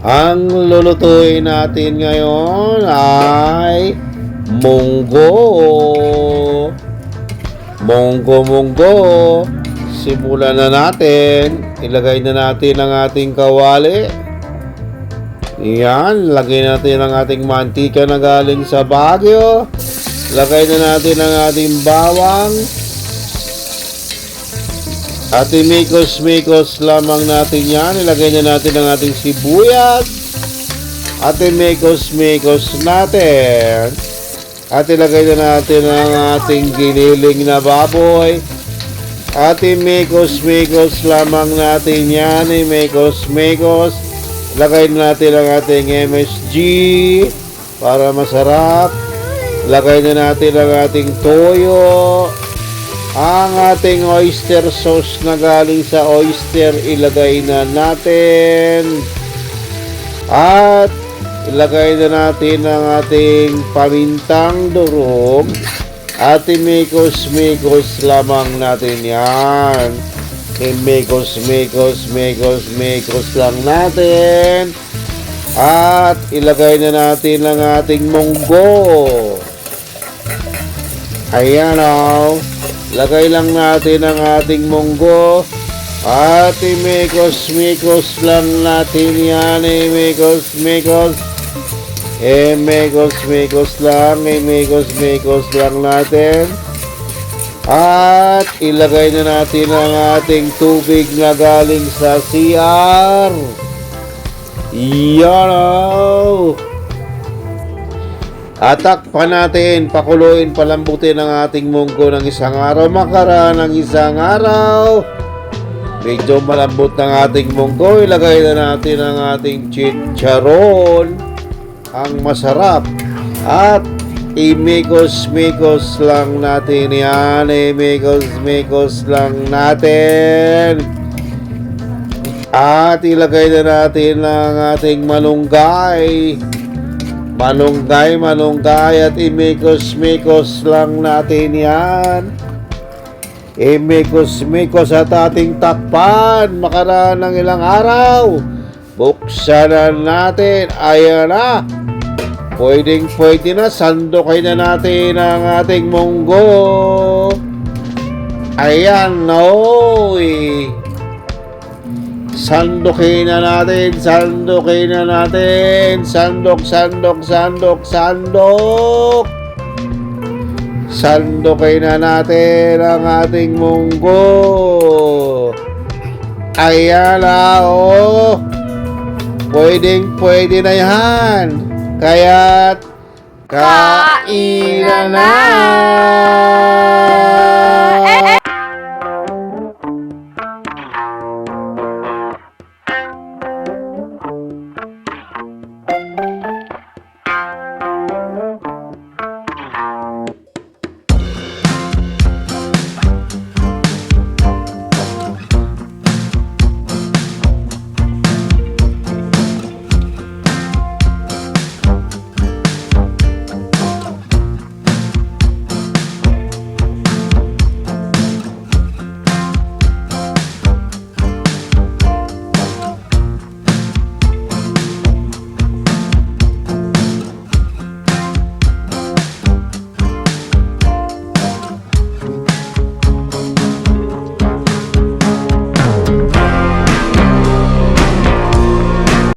Ang lulutuin natin ngayon ay munggo. Munggo. Simulan na natin. Ilagay na natin ang ating kawali. Yan, lagay natin ang ating mantika na galing sa Baguio. Lagay na natin ang ating bawang. At imikos-mikos lamang natin yan. Ilagay na natin ang ating sibuyas. At imikos-mikos natin. At ilagay na natin ang ating giniling na baboy. At imikos-mikos lamang natin yan. Imikos-mikos. Ilagay na natin ang ating MSG para masarap. Ilagay na natin ang ating toyo. Ang ating oyster sauce na galing sa oyster, ilagay na natin. At ilagay na natin ang ating pamintang durog. At imikos-mikos lamang natin yan. Imikos lang natin. At ilagay na natin ang ating munggo. Ayan o. Lagay lang natin ang ating munggo. At imikos-mikos lang natin yan. Imikos-mikos lang natin. At ilagay na natin ang ating tubig na galing sa CR. Yan o. Atakpan natin, pakuluin, palambutin ang ating munggo ng isang araw. Makaraan ng isang araw. Medyo malambot ng ating munggo. Ilagay na natin ang ating chicharon. Ang masarap. At imikos-mikos lang natin yan. Imikos-mikos lang natin. At ilagay na natin ang ating malunggay. Malunggay at imikos-mikos lang natin yan. Imikos-mikos at ating takpan. Makaraan ng ilang araw. Buksan na natin. Ayan na. Pwede na. Sandokin na natin ang ating munggo. Ayan na. Sandokin na natin. Sandok. Sandokin na natin ang ating munggo. Ayan na, Pwede na yan. Kaya't kain na.